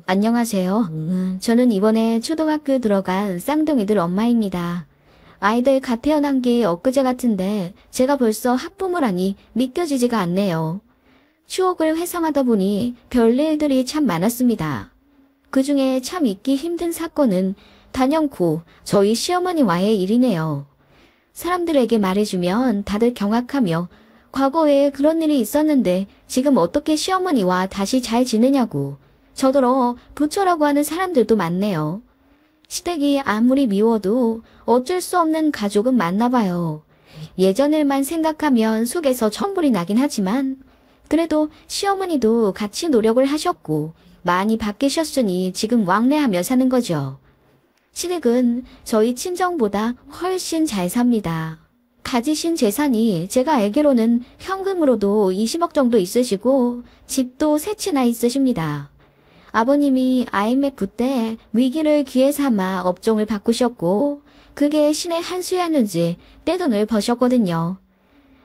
안녕하세요. 저는 이번에 초등학교 들어간 쌍둥이들 엄마입니다. 아이들 갓 태어난 게 엊그제 같은데 제가 벌써 학부모라니 믿겨지지가 않네요. 추억을 회상하다 보니 별일들이 참 많았습니다. 그중에 참 잊기 힘든 사건은 단연코 저희 시어머니와의 일이네요. 사람들에게 말해주면 다들 경악하며 과거에 그런 일이 있었는데 지금 어떻게 시어머니와 다시 잘 지내냐고 저더러 부처라고 하는 사람들도 많네요. 시댁이 아무리 미워도 어쩔 수 없는 가족은 맞나 봐요. 예전 일만 생각하면 속에서 천불이 나긴 하지만 그래도 시어머니도 같이 노력을 하셨고 많이 바뀌셨으니 지금 왕래하며 사는 거죠. 시댁은 저희 친정보다 훨씬 잘 삽니다. 가지신 재산이 제가 알기로는 현금으로도 20억 정도 있으시고 집도 세 채나 있으십니다. 아버님이 IMF 때 위기를 기회 삼아 업종을 바꾸셨고 그게 신의 한 수였는지 떼돈을 버셨거든요.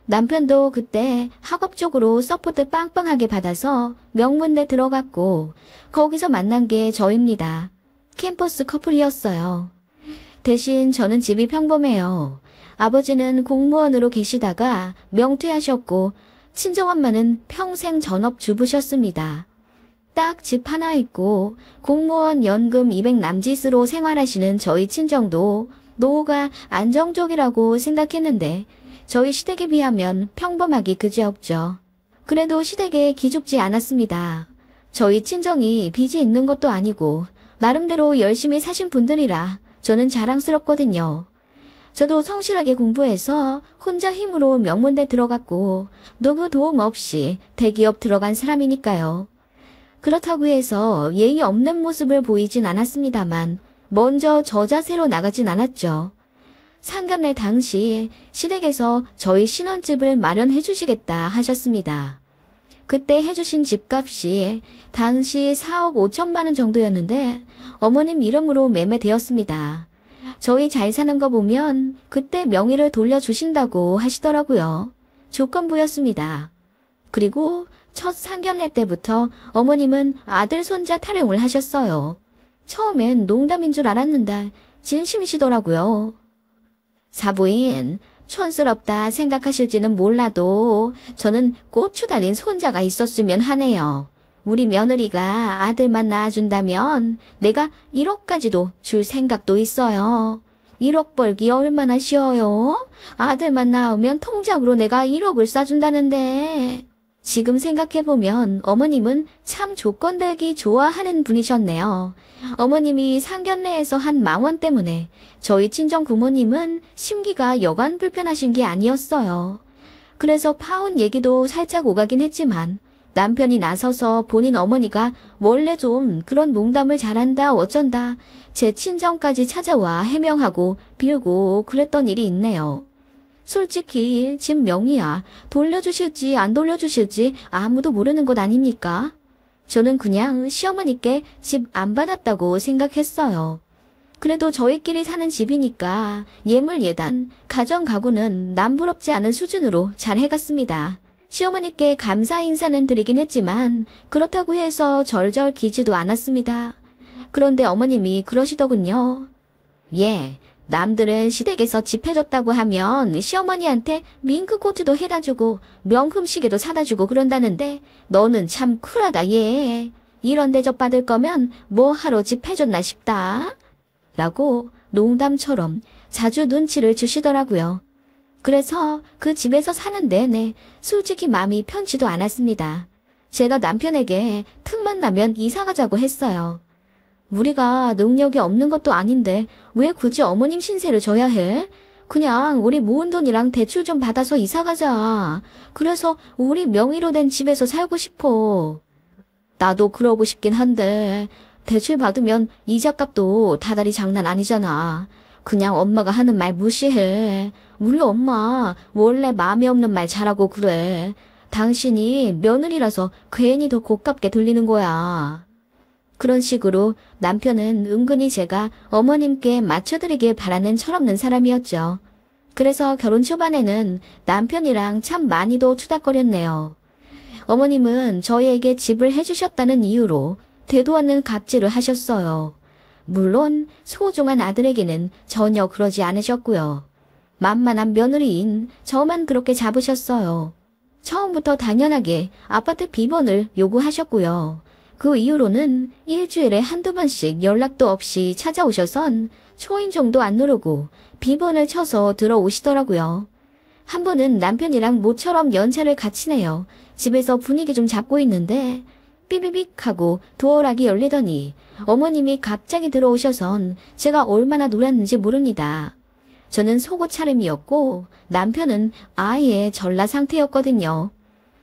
남편도 그때 학업 쪽으로 서포트 빵빵하게 받아서 명문대 들어갔고 거기서 만난 게 저입니다. 캠퍼스 커플이었어요. 대신 저는 집이 평범해요. 아버지는 공무원으로 계시다가 명퇴하셨고 친정엄마는 평생 전업주부셨습니다. 딱 집 하나 있고 공무원 연금 200 남짓으로 생활하시는 저희 친정도 노후가 안정적이라고 생각했는데 저희 시댁에 비하면 평범하기 그지없죠. 그래도 시댁에 기죽지 않았습니다. 저희 친정이 빚이 있는 것도 아니고 나름대로 열심히 사신 분들이라 저는 자랑스럽거든요. 저도 성실하게 공부해서 혼자 힘으로 명문대 들어갔고 누구 도움 없이 대기업 들어간 사람이니까요. 그렇다고 해서 예의 없는 모습을 보이진 않았습니다만 먼저 저 자세로 나가진 않았죠. 상견례 당시 시댁에서 저희 신혼집을 마련해 주시겠다 하셨습니다. 그때 해주신 집값이 당시 4억 5천만 원 정도였는데 어머님 이름으로 매매되었습니다. 저희 잘 사는 거 보면 그때 명의를 돌려주신다고 하시더라고요. 조건부였습니다. 그리고 첫 상견례 때부터 어머님은 아들 손자 타령을 하셨어요. 처음엔 농담인 줄 알았는데 진심이시더라고요. 사부인, 촌스럽다 생각하실지는 몰라도 저는 고추 달린 손자가 있었으면 하네요. 우리 며느리가 아들만 낳아준다면 내가 1억까지도 줄 생각도 있어요. 1억 벌기 얼마나 쉬워요? 아들만 낳으면 통장으로 내가 1억을 싸준다는데. 지금 생각해보면 어머님은 참 조건 들기 좋아하는 분이셨네요. 어머님이 상견례에서 한 망원 때문에 저희 친정 부모님은 심기가 여간 불편하신 게 아니었어요. 그래서 파혼 얘기도 살짝 오가긴 했지만 남편이 나서서 본인 어머니가 원래 좀 그런 농담을 잘한다 어쩐다 제 친정까지 찾아와 해명하고 빌고 그랬던 일이 있네요. 솔직히 집 명의야 돌려주실지 안 돌려주실지 아무도 모르는 것 아닙니까? 저는 그냥 시어머니께 집 안 받았다고 생각했어요. 그래도 저희끼리 사는 집이니까 예물 예단, 가정 가구는 남부럽지 않은 수준으로 잘 해갔습니다. 시어머니께 감사 인사는 드리긴 했지만 그렇다고 해서 절절 기지도 않았습니다. 그런데 어머님이 그러시더군요. 예, 남들은 시댁에서 집 해줬다고 하면 시어머니한테 밍크코트도 해다주고 명품 시계도 사다주고 그런다는데 너는 참 쿨하다 얘. 이런 대접 받을 거면 뭐 하러 집 해줬나 싶다. 라고 농담처럼 자주 눈치를 주시더라고요. 그래서 그 집에서 사는 내내 솔직히 마음이 편치도 않았습니다. 제가 남편에게 틈만 나면 이사 가자고 했어요. 우리가 능력이 없는 것도 아닌데 왜 굳이 어머님 신세를 져야 해? 그냥 우리 모은 돈이랑 대출 좀 받아서 이사 가자. 그래서 우리 명의로 된 집에서 살고 싶어. 나도 그러고 싶긴 한데 대출 받으면 이자값도 다달이 장난 아니잖아. 그냥 엄마가 하는 말 무시해. 우리 엄마 원래 마음이 없는 말 잘하고 그래. 당신이 며느리라서 괜히 더 고깝게 들리는 거야. 그런 식으로 남편은 은근히 제가 어머님께 맞춰드리길 바라는 철없는 사람이었죠. 그래서 결혼 초반에는 남편이랑 참 많이도 투닥거렸네요. 어머님은 저희에게 집을 해주셨다는 이유로 되도 않는 갑질을 하셨어요. 물론 소중한 아들에게는 전혀 그러지 않으셨고요. 만만한 며느리인 저만 그렇게 잡으셨어요. 처음부터 당연하게 아파트 비번을 요구하셨고요. 그 이후로는 일주일에 한두 번씩 연락도 없이 찾아오셔선 초인종도 안 누르고 비번을 쳐서 들어오시더라고요. 한 번은 남편이랑 모처럼 연차를 같이 내요. 집에서 분위기 좀 잡고 있는데 삐비빅 하고 도어락이 열리더니 어머님이 갑자기 들어오셔선 제가 얼마나 놀랐는지 모릅니다. 저는 속옷 차림이었고 남편은 아예 전라 상태였거든요.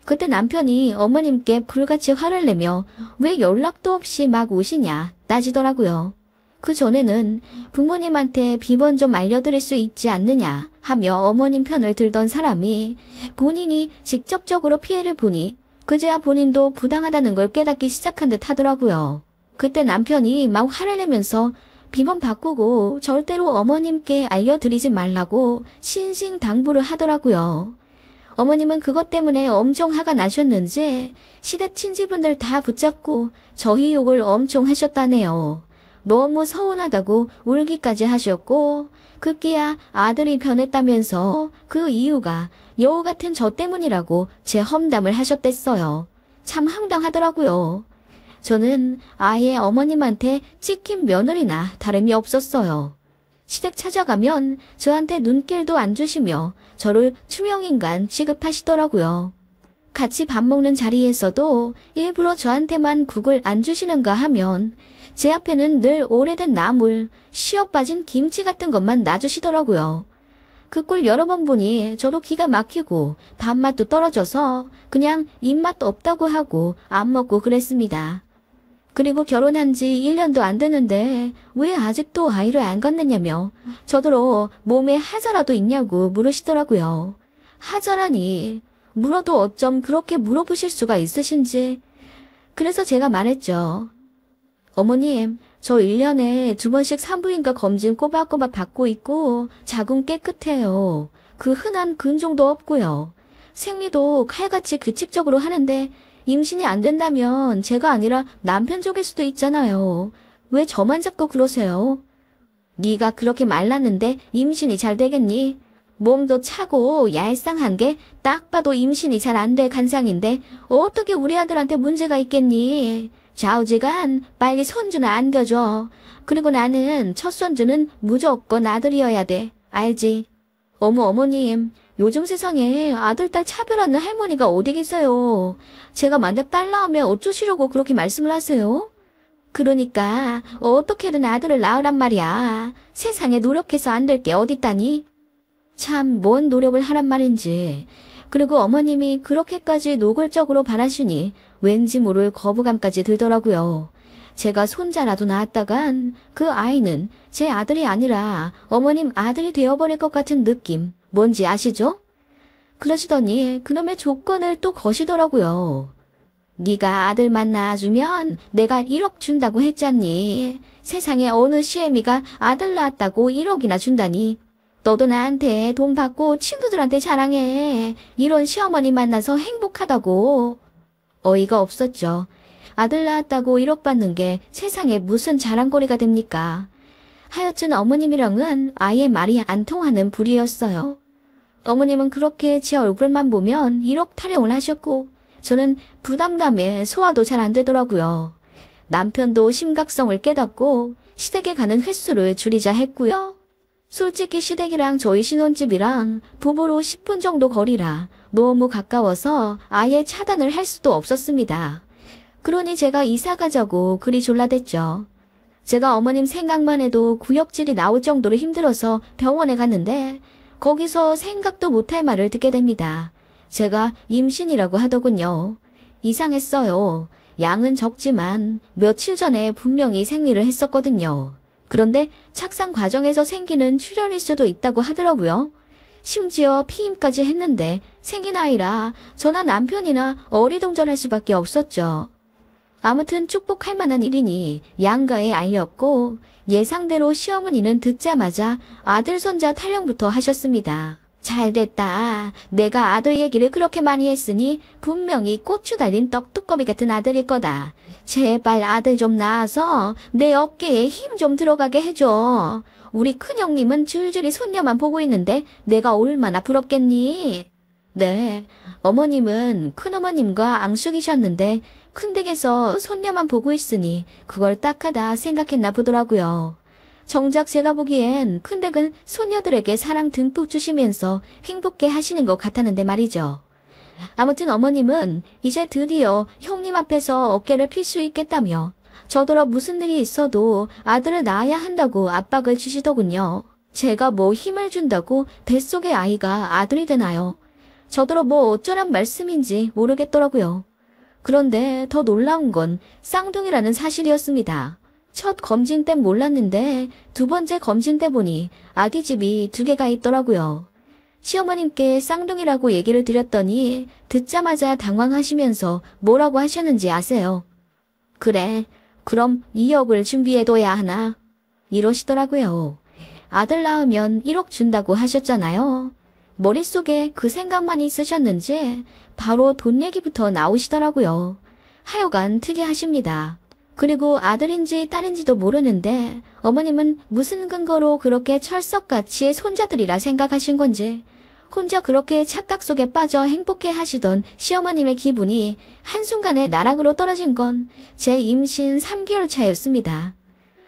그때 남편이 어머님께 불같이 화를 내며 왜 연락도 없이 막 오시냐 따지더라고요. 그 전에는 부모님한테 비번 좀 알려드릴 수 있지 않느냐 하며 어머님 편을 들던 사람이 본인이 직접적으로 피해를 보니 그제야 본인도 부당하다는 걸 깨닫기 시작한 듯 하더라고요. 그때 남편이 막 화를 내면서 비번 바꾸고 절대로 어머님께 알려드리지 말라고 신신당부를 하더라고요. 어머님은 그것 때문에 엄청 화가 나셨는지 시댁 친지분들 다 붙잡고 저희 욕을 엄청 하셨다네요. 너무 서운하다고 울기까지 하셨고 급기야 아들이 변했다면서 그 이유가 여우 같은 저 때문이라고 제 험담을 하셨댔어요. 참 황당하더라고요. 저는 아예 어머님한테 찍힌 며느리나 다름이 없었어요. 시댁 찾아가면 저한테 눈길도 안 주시며 저를 투명인간 취급하시더라고요. 같이 밥 먹는 자리에서도 일부러 저한테만 국을 안 주시는가 하면 제 앞에는 늘 오래된 나물, 쉬어 빠진 김치 같은 것만 놔주시더라고요. 그 꼴 여러 번 보니 저도 기가 막히고 밥맛도 떨어져서 그냥 입맛 없다고 하고 안 먹고 그랬습니다. 그리고 결혼한 지 1년도 안 되는데 왜 아직도 아이를 안 갖느냐며 저더러 몸에 하자라도 있냐고 물으시더라고요. 하자라니 물어도 어쩜 그렇게 물어보실 수가 있으신지. 그래서 제가 말했죠. 어머님, 저 1년에 2번씩 산부인과 검진 꼬박꼬박 받고 있고 자궁 깨끗해요. 그 흔한 근종도 없고요. 생리도 칼같이 규칙적으로 하는데 임신이 안 된다면 제가 아니라 남편 쪽일 수도 있잖아요. 왜 저만 자꾸 그러세요? 네가 그렇게 말랐는데 임신이 잘 되겠니? 몸도 차고 얄쌍한 게 딱 봐도 임신이 잘 안 될 간상인데 어떻게 우리 아들한테 문제가 있겠니? 좌우지간 빨리 손주나 안겨줘. 그리고 나는 첫 손주는 무조건 아들이어야 돼. 알지? 어머님, 요즘 세상에 아들, 딸 차별하는 할머니가 어디 계세요? 제가 만약 딸 낳으면 어쩌시려고 그렇게 말씀을 하세요? 그러니까 어떻게든 아들을 낳으란 말이야. 세상에 노력해서 안 될 게 어딨다니? 참 뭔 노력을 하란 말인지. 그리고 어머님이 그렇게까지 노골적으로 바라시니 왠지 모를 거부감까지 들더라고요. 제가 손자라도 낳았다간 그 아이는 제 아들이 아니라 어머님 아들이 되어버릴 것 같은 느낌 뭔지 아시죠? 그러시더니 그놈의 조건을 또 거시더라고요. 네가 아들만 낳아주면 내가 1억 준다고 했잖니. 세상에 어느 시애미가 아들 낳았다고 1억이나 준다니. 너도 나한테 돈 받고 친구들한테 자랑해. 이런 시어머니 만나서 행복하다고. 어이가 없었죠. 아들 낳았다고 1억 받는 게 세상에 무슨 자랑거리가 됩니까? 하여튼 어머님이랑은 아예 말이 안 통하는 불이었어요. 어머님은 그렇게 제 얼굴만 보면 1억 타령을 하셨고 저는 부담감에 소화도 잘 안 되더라고요. 남편도 심각성을 깨닫고 시댁에 가는 횟수를 줄이자 했고요. 솔직히 시댁이랑 저희 신혼집이랑 부부로 10분 정도 거리라 너무 가까워서 아예 차단을 할 수도 없었습니다. 그러니 제가 이사 가자고 그리 졸라댔죠. 제가 어머님 생각만 해도 구역질이 나올 정도로 힘들어서 병원에 갔는데 거기서 생각도 못할 말을 듣게 됩니다. 제가 임신이라고 하더군요. 이상했어요. 양은 적지만 며칠 전에 분명히 생리를 했었거든요. 그런데 착상 과정에서 생기는 출혈일 수도 있다고 하더라고요. 심지어 피임까지 했는데 생긴 아이라 저나 남편이나 어리둥절할 수밖에 없었죠. 아무튼 축복할 만한 일이니 양가에 알렸고 예상대로 시어머니는 듣자마자 아들 손자 타령부터 하셨습니다. 잘됐다. 내가 아들 얘기를 그렇게 많이 했으니 분명히 고추 달린 떡두꺼비 같은 아들일 거다. 제발 아들 좀 낳아서 내 어깨에 힘 좀 들어가게 해줘. 우리 큰형님은 줄줄이 손녀만 보고 있는데 내가 얼마나 부럽겠니? 네, 어머님은 큰어머님과 앙숙이셨는데 큰댁에서 손녀만 보고 있으니 그걸 딱하다 생각했나 보더라고요. 정작 제가 보기엔 큰댁은 손녀들에게 사랑 듬뿍 주시면서 행복해 하시는 것 같았는데 말이죠. 아무튼 어머님은 이제 드디어 형님 앞에서 어깨를 필 수 있겠다며 저더러 무슨 일이 있어도 아들을 낳아야 한다고 압박을 주시더군요. 제가 뭐 힘을 준다고 뱃속의 아이가 아들이 되나요? 저더러 뭐 어쩌란 말씀인지 모르겠더라고요. 그런데 더 놀라운 건 쌍둥이라는 사실이었습니다. 첫 검진 때 몰랐는데 두 번째 검진 때 보니 아기집이 2개가 있더라고요. 시어머님께 쌍둥이라고 얘기를 드렸더니 듣자마자 당황하시면서 뭐라고 하셨는지 아세요? 그래, 그럼 2억을 준비해둬야 하나? 이러시더라고요. 아들 낳으면 1억 준다고 하셨잖아요. 머릿속에 그 생각만 있으셨는지 바로 돈 얘기부터 나오시더라고요. 하여간 특이하십니다. 그리고 아들인지 딸인지도 모르는데 어머님은 무슨 근거로 그렇게 철석같이 손자들이라 생각하신 건지 혼자 그렇게 착각 속에 빠져 행복해 하시던 시어머님의 기분이 한순간에 나락으로 떨어진 건 제 임신 3개월 차였습니다.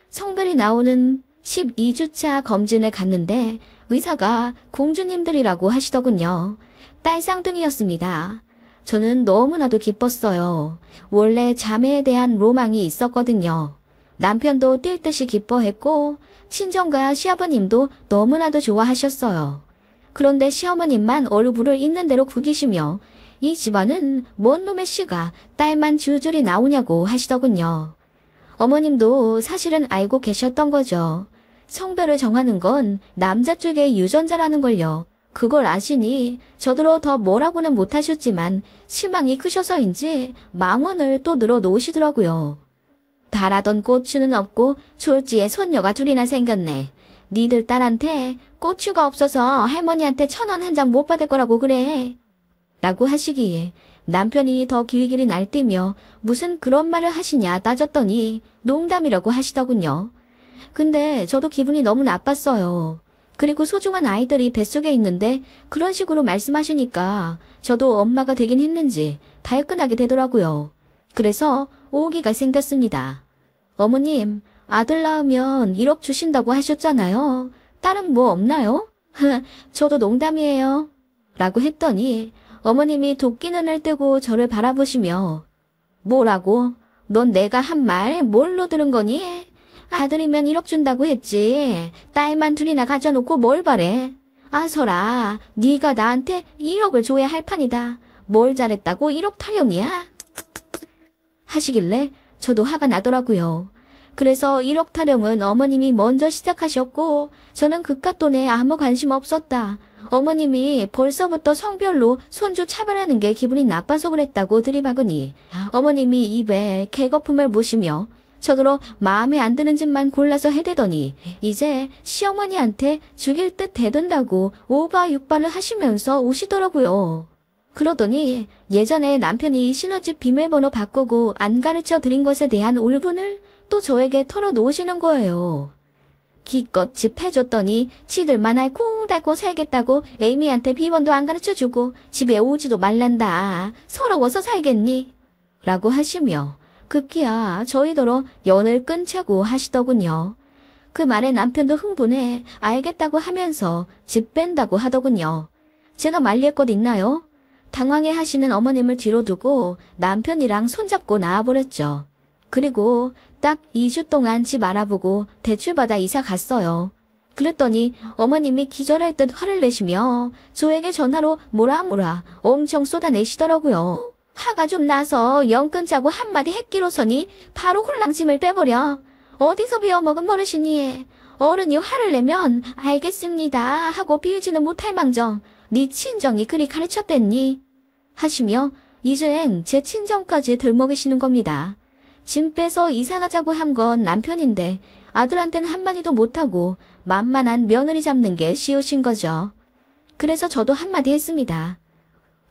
성별이 나오는 12주차 검진을 갔는데 의사가 공주님들이라고 하시더군요. 딸 쌍둥이였습니다. 저는 너무나도 기뻤어요. 원래 자매에 대한 로망이 있었거든요. 남편도 뛸 듯이 기뻐했고 친정과 시아버님도 너무나도 좋아하셨어요. 그런데 시어머님만 얼굴을 있는 대로 구기시며 이 집안은 뭔 놈의 씨가 딸만 줄줄이 나오냐고 하시더군요. 어머님도 사실은 알고 계셨던 거죠. 성별을 정하는 건 남자 쪽의 유전자라는 걸요. 그걸 아시니 저더러 더 뭐라고는 못하셨지만 실망이 크셔서인지 망언을 또 늘어놓으시더라고요. 바라던 고추는 없고 졸지에 손녀가 2이나 생겼네. 니들 딸한테 고추가 없어서 할머니한테 1,000원 한 장 못 받을 거라고 그래. 라고 하시기에 남편이 더 길길이 날뛰며 무슨 그런 말을 하시냐 따졌더니 농담이라고 하시더군요. 근데 저도 기분이 너무 나빴어요. 그리고 소중한 아이들이 뱃속에 있는데 그런 식으로 말씀하시니까 저도 엄마가 되긴 했는지 발끈하게 되더라고요. 그래서 오기가 생겼습니다. 어머님, 아들 낳으면 1억 주신다고 하셨잖아요. 딸은 뭐 없나요? 저도 농담이에요. 라고 했더니 어머님이 도끼 눈을 뜨고 저를 바라보시며 뭐라고? 넌 내가 한 말 뭘로 들은 거니? 아들이면 1억 준다고 했지. 딸만 2이나 가져놓고 뭘 바래. 아서라, 네가 나한테 1억을 줘야 할 판이다. 뭘 잘했다고 1억 타령이야? 하시길래 저도 화가 나더라고요. 그래서 1억 타령은 어머님이 먼저 시작하셨고 저는 그깟 돈에 아무 관심 없었다. 어머님이 벌써부터 성별로 손주 차별하는 게 기분이 나빠서 그랬다고 들이박으니 어머님이 입에 개거품을 무시며 저더러 마음에 안 드는 짓만 골라서 해대더니 이제 시어머니한테 죽일 듯 대든다고 오바육바를 하시면서 오시더라고요. 그러더니 예전에 남편이 신혼집 비밀번호 바꾸고 안 가르쳐 드린 것에 대한 울분을 또 저에게 털어놓으시는 거예요. 기껏 집 해줬더니 지들만 알콩달콩 살겠다고 에이미한테 비번도 안 가르쳐주고 집에 오지도 말란다. 서러워서 살겠니? 라고 하시며 급기야 저희더러 연을 끊자고 하시더군요. 그 말에 남편도 흥분해 알겠다고 하면서 집 뺀다고 하더군요. 제가 말릴 것 있나요? 당황해 하시는 어머님을 뒤로 두고 남편이랑 손잡고 나와버렸죠. 그리고 딱 2주 동안 집 알아보고 대출받아 이사 갔어요. 그랬더니 어머님이 기절할 듯 화를 내시며 저에게 전화로 뭐라 엄청 쏟아내시더라고요. 화가 좀 나서 영 끊자고 한마디 했기로서니 바로 홀랑짐을 빼버려. 어디서 배워먹은 버릇이니? 어른이 화를 내면 알겠습니다 하고 비우지는 못할 망정 네 친정이 그리 가르쳤댔니? 하시며 이젠 제 친정까지 들먹이시는 겁니다. 짐 빼서 이사 가자고 한 건 남편인데 아들한테는 한마디도 못하고 만만한 며느리 잡는 게 쉬우신 거죠. 그래서 저도 한마디 했습니다.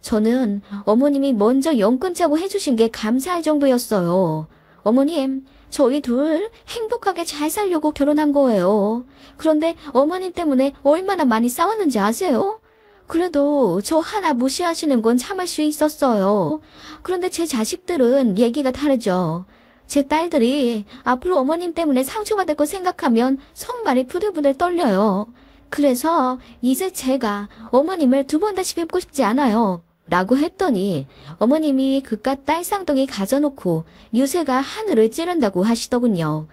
저는 어머님이 먼저 연 끊자고 해주신 게 감사할 정도였어요. 어머님, 저희 둘 행복하게 잘 살려고 결혼한 거예요. 그런데 어머님 때문에 얼마나 많이 싸웠는지 아세요? 그래도 저 하나 무시하시는 건 참을 수 있었어요. 그런데 제 자식들은 얘기가 다르죠. 제 딸들이 앞으로 어머님 때문에 상처받을 거 생각하면 손발이 부들부들 떨려요. 그래서 이제 제가 어머님을 두 번 다시 뵙고 싶지 않아요. 라고 했더니 어머님이 그깟 딸 쌍둥이 가져놓고 유세가 하늘을 찌른다고 하시더군요.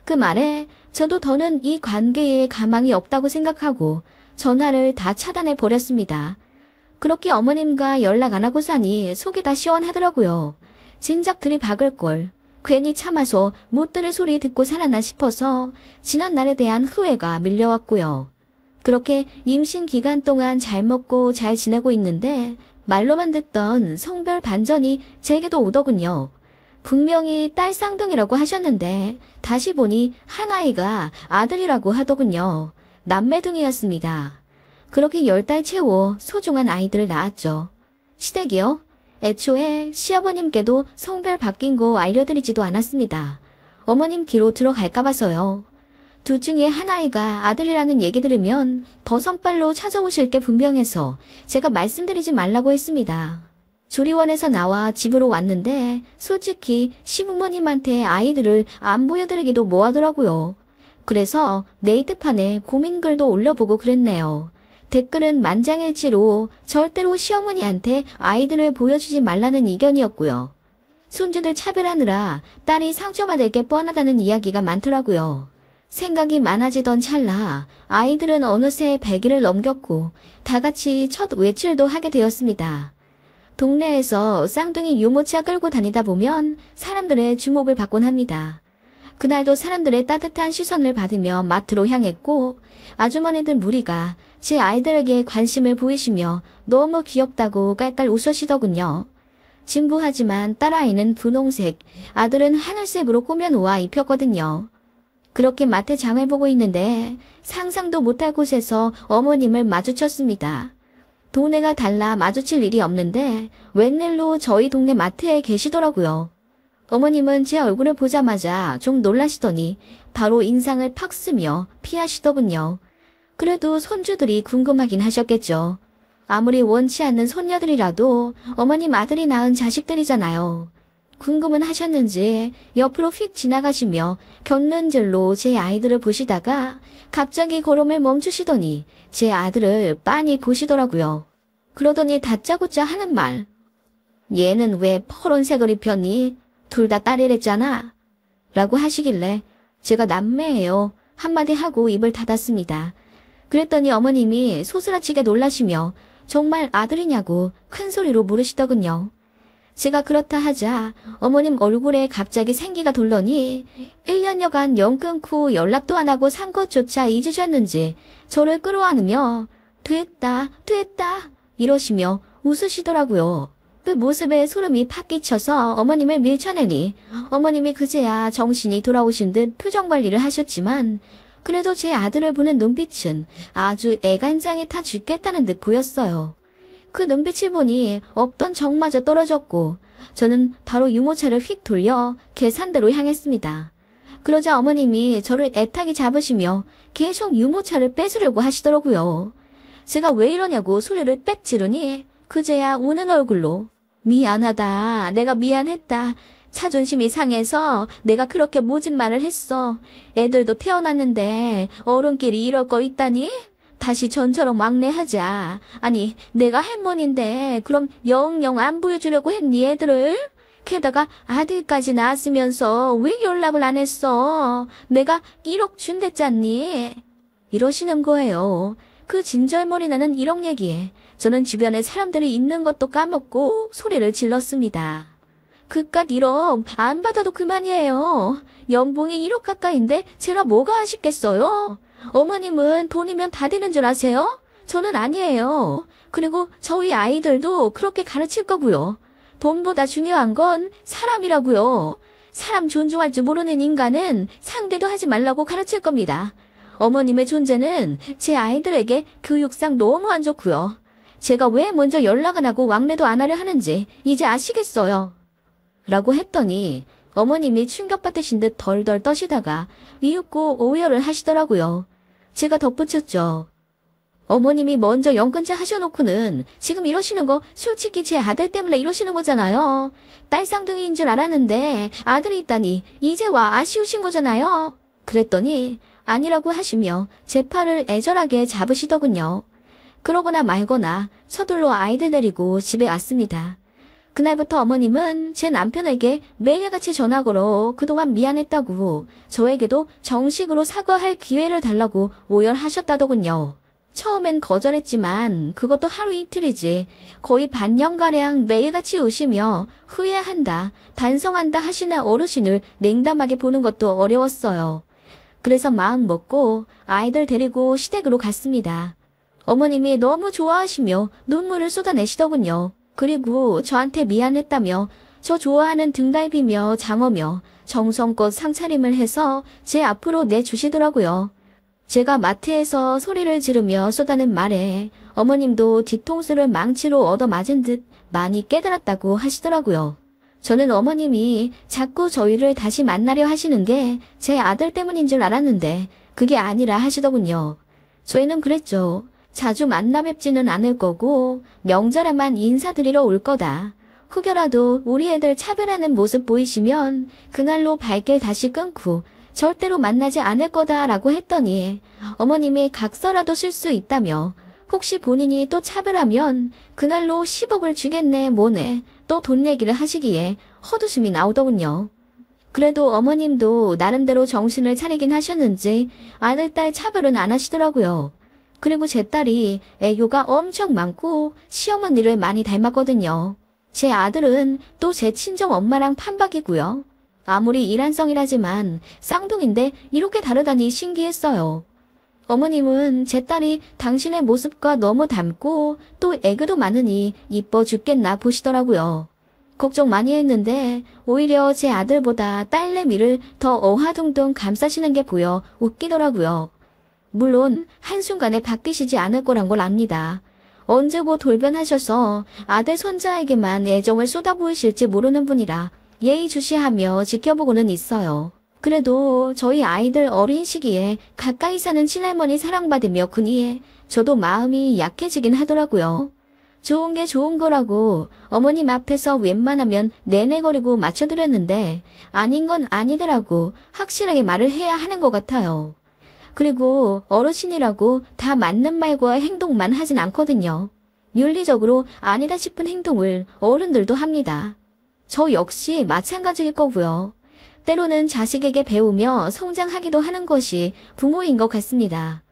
그 말에 저도 더는 이 관계에 가망이 없다고 생각하고 전화를 다 차단해 버렸습니다. 그렇게 어머님과 연락 안 하고 사니 속이 다 시원하더라고요. 진작 들이박을 걸. 괜히 참아서 못 들을 소리 듣고 살았나 싶어서 지난 날에 대한 후회가 밀려왔고요. 그렇게 임신 기간 동안 잘 먹고 잘 지내고 있는데 말로만 듣던 성별 반전이 제게도 오더군요. 분명히 딸 쌍둥이라고 하셨는데 다시 보니 한 아이가 아들이라고 하더군요. 남매둥이였습니다. 그렇게 10달 채워 소중한 아이들을 낳았죠. 시댁이요? 애초에 시아버님께도 성별 바뀐 거 알려드리지도 않았습니다. 어머님 귀로 들어갈까 봐서요. 둘 중에 한 아이가 아들이라는 얘기 들으면 버선발로 찾아오실 게 분명해서 제가 말씀드리지 말라고 했습니다. 조리원에서 나와 집으로 왔는데 솔직히 시부모님한테 아이들을 안 보여드리기도 뭐하더라고요. 그래서 네이트판에 고민글도 올려보고 그랬네요. 댓글은 만장일치로 절대로 시어머니한테 아이들을 보여주지 말라는 의견이었고요. 손주들 차별하느라 딸이 상처받을 게 뻔하다는 이야기가 많더라고요. 생각이 많아지던 찰나 아이들은 어느새 100일을 넘겼고 다 같이 첫 외출도 하게 되었습니다. 동네에서 쌍둥이 유모차 끌고 다니다 보면 사람들의 주목을 받곤 합니다. 그날도 사람들의 따뜻한 시선을 받으며 마트로 향했고 아주머니들 무리가 제 아이들에게 관심을 보이시며 너무 귀엽다고 깔깔 웃으시더군요. 진부하지만 딸아이는 분홍색, 아들은 하늘색으로 꾸며놓아 입혔거든요. 그렇게 마트 장을 보고 있는데 상상도 못할 곳에서 어머님을 마주쳤습니다. 동네가 달라 마주칠 일이 없는데 웬일로 저희 동네 마트에 계시더라고요. 어머님은 제 얼굴을 보자마자 좀 놀라시더니 바로 인상을 팍 쓰며 피하시더군요. 그래도 손주들이 궁금하긴 하셨겠죠. 아무리 원치 않는 손녀들이라도 어머님 아들이 낳은 자식들이잖아요. 궁금은 하셨는지 옆으로 휙 지나가시며 곁눈질로 제 아이들을 보시다가 갑자기 걸음을 멈추시더니 제 아들을 빤히 보시더라고요. 그러더니 다짜고짜 하는 말. 얘는 왜 퍼런색을 입혔니? 둘 다 딸이랬잖아. 라고 하시길래 제가 남매예요. 한마디 하고 입을 닫았습니다. 그랬더니 어머님이 소스라치게 놀라시며 정말 아들이냐고 큰 소리로 물으시더군요. 제가 그렇다 하자 어머님 얼굴에 갑자기 생기가 돌더니 1년여간 연 끊고 연락도 안 하고 산 것조차 잊으셨는지 저를 끌어안으며 됐다 이러시며 웃으시더라고요. 그 모습에 소름이 팍 끼쳐서 어머님을 밀쳐내니 어머님이 그제야 정신이 돌아오신 듯 표정 관리를 하셨지만 그래도 제 아들을 보는 눈빛은 아주 애간장에 타 죽겠다는 듯 보였어요. 그 눈빛을 보니 없던 정마저 떨어졌고 저는 바로 유모차를 휙 돌려 계산대로 향했습니다. 그러자 어머님이 저를 애타게 잡으시며 계속 유모차를 뺏으려고 하시더라고요. 제가 왜 이러냐고 소리를 빽 지르니 그제야 우는 얼굴로 미안하다. 내가 미안했다. 자존심이 상해서 내가 그렇게 모진 말을 했어. 애들도 태어났는데 어른끼리 이럴 거 있다니? 다시 전처럼 왕래하자. 아니 내가 할머니인데 그럼 영영 안 보여주려고 했니 애들을? 게다가 아들까지 낳았으면서 왜 연락을 안 했어? 내가 1억 준댔잖니? 이러시는 거예요. 그 진절머리 나는 1억 얘기에 저는 주변에 사람들이 있는 것도 까먹고 소리를 질렀습니다. 그깟 1억 안 받아도 그만이에요. 연봉이 1억 가까이인데 제가 뭐가 아쉽겠어요? 어머님은 돈이면 다 되는 줄 아세요? 저는 아니에요. 그리고 저희 아이들도 그렇게 가르칠 거고요. 돈보다 중요한 건 사람이라고요. 사람 존중할 줄 모르는 인간은 상대도 하지 말라고 가르칠 겁니다. 어머님의 존재는 제 아이들에게 교육상 너무 안 좋고요. 제가 왜 먼저 연락을 하고 왕래도 안 하려 하는지 이제 아시겠어요. 라고 했더니 어머님이 충격받으신 듯 덜덜 떠시다가 이윽고 오열을 하시더라고요. 제가 덧붙였죠. 어머님이 먼저 연근자 하셔놓고는 지금 이러시는 거 솔직히 제 아들 때문에 이러시는 거잖아요. 딸 쌍둥이인 줄 알았는데 아들이 있다니 이제 와 아쉬우신 거잖아요. 그랬더니 아니라고 하시며 제 팔을 애절하게 잡으시더군요. 그러거나 말거나 서둘러 아이들 데리고 집에 왔습니다. 그날부터 어머님은 제 남편에게 매일같이 전화 걸어 그동안 미안했다고 저에게도 정식으로 사과할 기회를 달라고 오열하셨다더군요. 처음엔 거절했지만 그것도 하루 이틀이지 거의 반년가량 매일같이 오시며 후회한다, 반성한다 하시는 어르신을 냉담하게 보는 것도 어려웠어요. 그래서 마음 먹고 아이들 데리고 시댁으로 갔습니다. 어머님이 너무 좋아하시며 눈물을 쏟아내시더군요. 그리고 저한테 미안했다며 저 좋아하는 등갈비며 장어며 정성껏 상차림을 해서 제 앞으로 내주시더라고요. 제가 마트에서 소리를 지르며 쏟아낸 말에 어머님도 뒤통수를 망치로 얻어맞은 듯 많이 깨달았다고 하시더라고요. 저는 어머님이 자꾸 저희를 다시 만나려 하시는 게 제 아들 때문인 줄 알았는데 그게 아니라 하시더군요. 저희는 그랬죠. 자주 만나 뵙지는 않을 거고 명절에만 인사드리러 올 거다. 혹여라도 우리 애들 차별하는 모습 보이시면 그날로 발길 다시 끊고 절대로 만나지 않을 거다라고 했더니 어머님이 각서라도 쓸 수 있다며 혹시 본인이 또 차별하면 그날로 10억을 주겠네 뭐네 또 돈 얘기를 하시기에 헛웃음이 나오더군요. 그래도 어머님도 나름대로 정신을 차리긴 하셨는지 아들 딸 차별은 안 하시더라고요. 그리고 제 딸이 애교가 엄청 많고 시어머니를 많이 닮았거든요. 제 아들은 또 제 친정 엄마랑 판박이고요. 아무리 이란성이라지만 쌍둥이인데 이렇게 다르다니 신기했어요. 어머님은 제 딸이 당신의 모습과 너무 닮고 또 애교도 많으니 이뻐 죽겠나 보시더라고요. 걱정 많이 했는데 오히려 제 아들보다 딸내미를 더 어화둥둥 감싸시는 게 보여 웃기더라고요. 물론 한순간에 바뀌시지 않을 거란 걸 압니다. 언제 뭐 돌변하셔서 아들 손자에게만 애정을 쏟아부으실지 모르는 분이라 예의주시하며 지켜보고는 있어요. 그래도 저희 아이들 어린 시기에 가까이 사는 친할머니 사랑받으며 그니에 저도 마음이 약해지긴 하더라고요. 좋은 게 좋은 거라고 어머님 앞에서 웬만하면 내내거리고 맞춰드렸는데 아닌 건 아니더라고 확실하게 말을 해야 하는 것 같아요. 그리고 어르신이라고 다 맞는 말과 행동만 하진 않거든요. 윤리적으로 아니다 싶은 행동을 어른들도 합니다. 저 역시 마찬가지일 거고요. 때로는 자식에게 배우며 성장하기도 하는 것이 부모인 것 같습니다.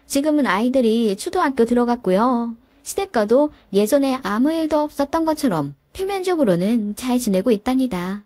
지금은 아이들이 초등학교 들어갔고요. 시댁과도 예전에 아무 일도 없었던 것처럼 표면적으로는 잘 지내고 있답니다.